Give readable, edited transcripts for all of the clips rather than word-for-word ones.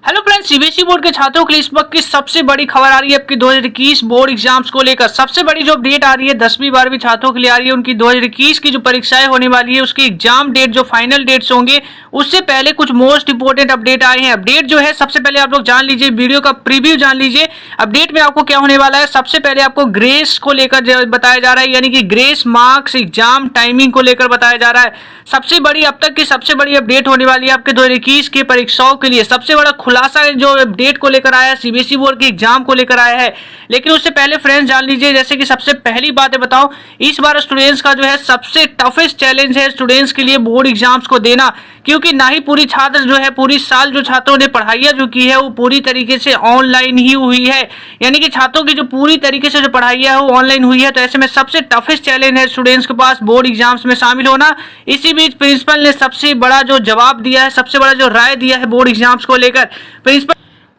Hello friends, CBSE board के छात्रों के लिए इस वक्त की सबसे बड़ी खबर आ रही है आपकी 2021 बोर्ड एग्जाम्स को लेकर। सबसे बड़ी जो अपडेट आ रही है 10वीं 12वीं छात्रों के लिए आ रही है। उनकी 2021 की जो परीक्षाएं होने वाली है उसकी एग्जाम डेट जो फाइनल डेट्स होंगे उससे पहले कुछ मोस्ट इंपोर्टेंट अपडेट आए हैं। अपडेट जो है सबसे पहले आप लोग जान लीजिए, वीडियो का प्रीव्यू जान लीजिए। अपडेट में आपको क्या होने वाला है, सबसे पहले आपको ग्रेस को लेकर बताया जा रहा है, यानी कि ग्रेस मार्क्स एग्जाम टाइमिंग को लेकर बताया जा रहा है। सबसे बड़ी अब तक की सबसे बड़ी अपडेट होने वाली है आपके 2021 की परीक्षाओं के लिए। सबसे बड़ा खुलासा जो अपडेट को लेकर आया है सीबीएसई बोर्ड की एग्जाम को लेकर आया है। लेकिन उससे पहले फ्रेंड्स जान लीजिए, जैसे कि सबसे पहली बात बताओ, इस बार स्टूडेंट्स का जो है सबसे टफेस्ट चैलेंज है स्टूडेंट्स के लिए बोर्ड एग्जाम्स को देना, क्योंकि ना ही पूरी छात्र जो है पूरी साल जो छात्रों ने पढ़ाइयां जो की है वो पूरी तरीके से ऑनलाइन ही हुई है, यानी कि छात्रों की जो पूरी तरीके से जो पढ़ाइयां है वो ऑनलाइन हुई है। तो ऐसे में सबसे टफेस्ट चैलेंज है स्टूडेंट्स के पास बोर्ड एग्जाम्स में शामिल होना। इसी बीच प्रिंसिपल ने सबसे बड़ा जो जवाब दिया है, सबसे बड़ा जो राय दिया है बोर्ड एग्जाम्स को लेकर।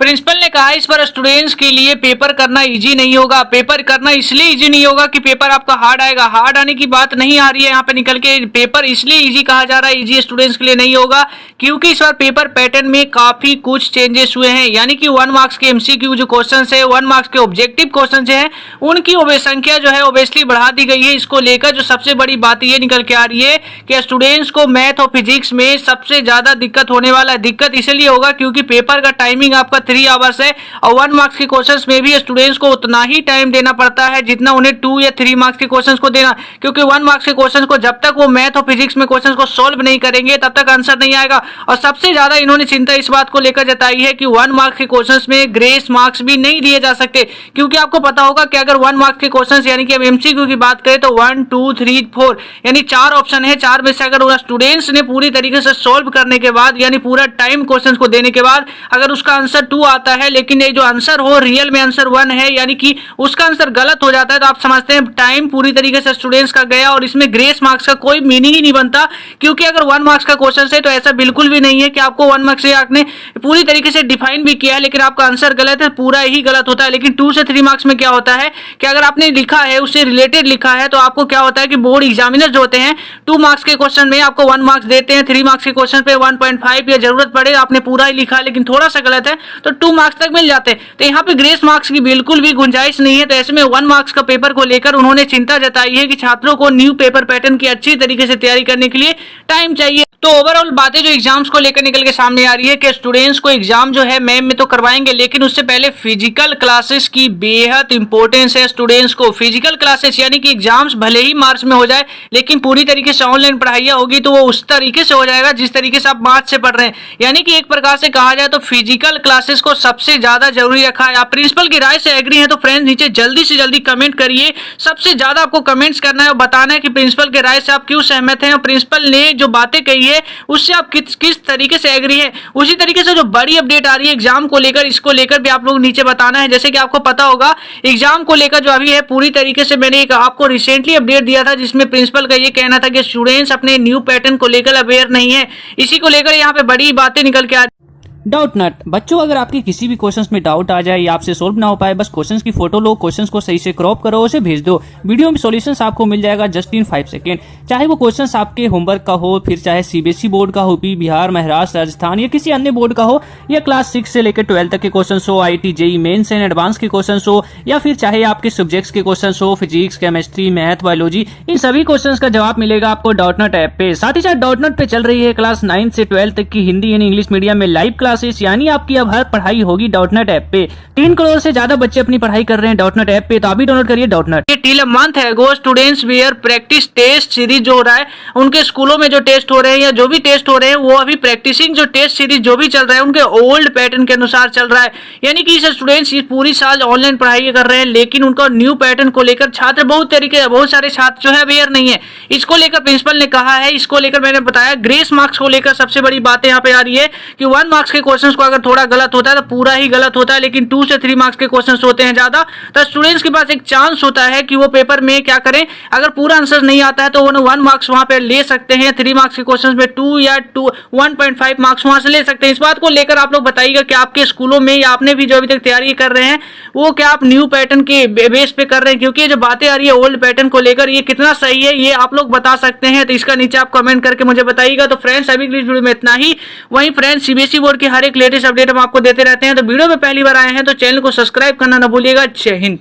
प्रिंसिपल ने कहा इस पर स्टूडेंट्स के लिए पेपर करना इजी नहीं होगा। पेपर करना इसलिए इजी नहीं होगा कि पेपर आपका हार्ड आएगा, हार्ड आने की बात नहीं आ रही है यहाँ पे निकल के। पेपर इसलिए इजी कहा जा रहा है, इजी स्टूडेंट्स के लिए नहीं होगा, क्योंकि इस बार पेपर पैटर्न में काफी कुछ चेंजेस हुए हैं। यानी कि 1 मार्क्स के एमसीक्यू जो क्वेश्चन है, 1 मार्क्स के ऑब्जेक्टिव क्वेश्चन है, उनकी संख्या जो है ओबेसली बढ़ा दी गई है। इसको लेकर जो सबसे बड़ी बात ये निकल के आ रही है कि स्टूडेंट्स को मैथ और फिजिक्स में सबसे ज्यादा दिक्कत होने वाला है। दिक्कत इसलिए होगा क्योंकि पेपर का टाइमिंग आपका 3 आवर्स है और 1 मार्क्स के क्वेश्चंस में भी स्टूडेंट्स को उतना ही टाइम देना पड़ता है जितना उन्हें 2 या 3 मार्क्स के क्वेश्चंस को देना, क्योंकि 1 मार्क्स के क्वेश्चंस को जब तक वो मैथ और फिजिक्स में क्वेश्चंस को सॉल्व नहीं करेंगे तब तक आंसर नहीं आएगा। और सबसे ज्यादा इन्होंने चिंता इस बात को लेकर जताई है कि 1 मार्क्स के क्वेश्चंस में ग्रेस मार्क्स भी नहीं दिए जा सकते, क्योंकि आपको पता होगा कि अगर 1 मार्क्स के क्वेश्चंस यानी कि एमसीक्यू की बात करें तो 1 2 3 4 यानी 4 ऑप्शन है, 4 में से अगर स्टूडेंट्स ने पूरी तरीके से सॉल्व करने के बाद यानी पूरा टाइम क्वेश्चंस को देने के बाद अगर उसका आंसर 2 आता है, लेकिन ये जो आंसर हो रियल में आंसर 1 है, यानी कि उसका आंसर गलत हो जाता है, तो आप समझते हैं टाइम पूरी तरीके से स्टूडेंट्स का गया और इसमें ग्रेस मार्क्स का कोई मीनिंग ही नहीं बनता। क्योंकि अगर 1 मार्क्स का क्वेश्चन है तो ऐसा बिल्कुल भी नहीं है कि आपको 1 मार्क्स से आपने पूरी तरीके से डिफाइन भी किया है लेकिन आपका आंसर गलत है, पूरा ही गलत होता है। लेकिन 2 से 3 मार्क्स में क्या होता है कि अगर आपने लिखा है उससे रिलेटेड लिखा है तो आपको क्या होता है कि बोर्ड एग्जामिनर जो होते हैं 2 मार्क्स के क्वेश्चन में आपको 1 मार्क्स देते हैं, 3 मार्क्स के क्वेश्चन पे 1.5 या जरूरत पड़े आपने पूरा ही लिखा है लेकिन थोड़ा सा गलत है तो 2 मार्क्स तक मिल जाते हैं। तो यहाँ पे ग्रेस मार्क्स की बिल्कुल भी गुंजाइश नहीं है। तो ऐसे में 1 मार्क्स का पेपर को लेकर उन्होंने चिंता जताई है कि छात्रों को न्यू पेपर पैटर्न की अच्छी तरीके से तैयारी करने के लिए टाइम चाहिए। तो ओवरऑल बातें जो एग्जाम्स को लेकर निकल के सामने आ रही है कि स्टूडेंट्स को एग्जाम जो है मैम में तो करवाएंगे, लेकिन उससे पहले फिजिकल क्लासेस की बेहद इंपॉर्टेंस है स्टूडेंट्स को। फिजिकल क्लासेस यानी कि एग्जाम्स भले ही मार्च में हो जाए लेकिन पूरी तरीके से ऑनलाइन पढ़ाइयां होगी तो वो उस तरीके से हो जाएगा जिस तरीके से आप मार्च से पढ़ रहे हैं। यानी कि एक प्रकार से कहा जाए तो फिजिकल क्लासेस को सबसे ज्यादा जरूरी रखा है। आप प्रिंसिपल की राय से एग्री है तो फ्रेंड्स नीचे जल्दी से जल्दी कमेंट करिए। सबसे ज्यादा आपको कमेंट्स करना है और बताना है कि प्रिंसिपल के राय से आप क्यों सहमत हैं और प्रिंसिपल ने जो बातें कही है उससे आप किस तरीके से एग्री है। उसी तरीके से जो बड़ी अपडेट आ रही है एग्जाम को लेकर, इसको लेकर भी आप लोग नीचे बताना है। जैसे कि आपको पता होगा एग्जाम को लेकर जो अभी है पूरी तरीके से मैंने एक आपको रिसेंटली अपडेट दिया था जिसमें प्रिंसिपल का ये कहना था कि स्टूडेंट्स अपने न्यू पैटर्न को लेकर अवेयर नहीं है। इसी को लेकर यहाँ पे बड़ी बातें निकल के आ डाउट नट बच्चों, अगर आपके किसी भी क्वेश्चंस में डाउट आ जाए या आपसे सोल्व ना हो पाए, बस क्वेश्चंस की फोटो लो, क्वेश्चंस को सही से क्रॉप करो, उसे भेज दो। वीडियो में सॉल्यूशंस आपको मिल जाएगा जस्ट इन 5 सेकेंड। चाहे वो क्वेश्चंस आपके होमवर्क का हो, फिर चाहे सीबीएसई बोर्ड का हो, बिहार, महाराष्ट्र, राजस्थान या किसी अन्य बोर्ड का हो, या क्लास 6 से लेकर 12 तक के क्वेश्चन हो, IIT JEE mains and advance के क्वेश्चन हो, या फिर चाहे आपके सब्जेक्ट्स के क्वेश्चन हो, फिजिक्स, केमिस्ट्री, मैथ, बायोलॉजी, इन सभी क्वेश्चन का जवाब मिलेगा आपको डाउट नट ऐप पे। साथ ही साथ डाउट नट पे चल रही है क्लास 9 से 12 तक की हिंदी यानी इंग्लिश मीडियम में लाइव क्लासेस, यानी आपकी अब हर पढ़ाई होगी डाउट नट ऐप पे। 3 करोड़ से ज्यादा बच्चे अपनी पढ़ाई कर रहे हैं डाउट नट ऐप पे, तो अभी डाउनलोड करिए Doubtnut. Till a month ago students were practice test series जो हो रहा है उनके स्कूलों में जो टेस्ट हो रहे हैं या जो भी टेस्ट हो रहे हैं वो अभी प्रैक्टिसिंग जो टेस्ट सीरीज जो भी चल रहा है उनके ओल्ड पैटर्न के अनुसार चल रहा है। यानी कि स्टूडेंट्स पूरी साल ऑनलाइन पढ़ाई कर रहे हैं लेकिन उनका न्यू पैटर्न को लेकर छात्र बहुत सारे छात्र जो है अवेयर नहीं है। इसको लेकर प्रिंसिपल ने कहा है, इसको लेकर मैंने बताया ग्रेस मार्क्स को लेकर सबसे बड़ी बात यहाँ पे आ रही है कि 1 मार्क्स के क्वेश्चन को अगर थोड़ा गलत होता है तो पूरा ही गलत होता है, लेकिन 2 से 3 मार्क्स के क्वेश्चंस होते हैं ज्यादा, तो स्टूडेंट्स के पास एक चांस होता है कि वो पेपर में क्या करें, अगर पूरा आंसर नहीं आता है तो वो 1 मार्क्स वहां पे ले सकते हैं, 3 मार्क्स के क्वेश्चंस में 2 या 1.5 मार्क्स वहां से ले सकते हैं। इस बात को लेकर आप लोग बताइएगा कि आपके स्कूलों में या आपने भी जो अभी तक तैयारी कर रहे हैं वो क्या आप न्यू पैटर्न के बेस पे कर रहे हैं, क्योंकि ये जो बातें आ रही है ओल्ड पैटर्न को लेकर ये कितना सही है ये आप लोग बता सकते हैं। तो इसका नीचे आप कमेंट करके मुझे बताइएगा। तो फ्रेंड्स अभी के वीडियो में इतना ही। वहीं फ्रेंड्स सीबीएसई बोर्ड की हर एक लेटेस्ट अपडेट हम आपको देते रहते हैं। तो वीडियो में पहली बार आए हैं तो चैनल को सब्सक्राइब करना न भूलिएगा। जय हिंद।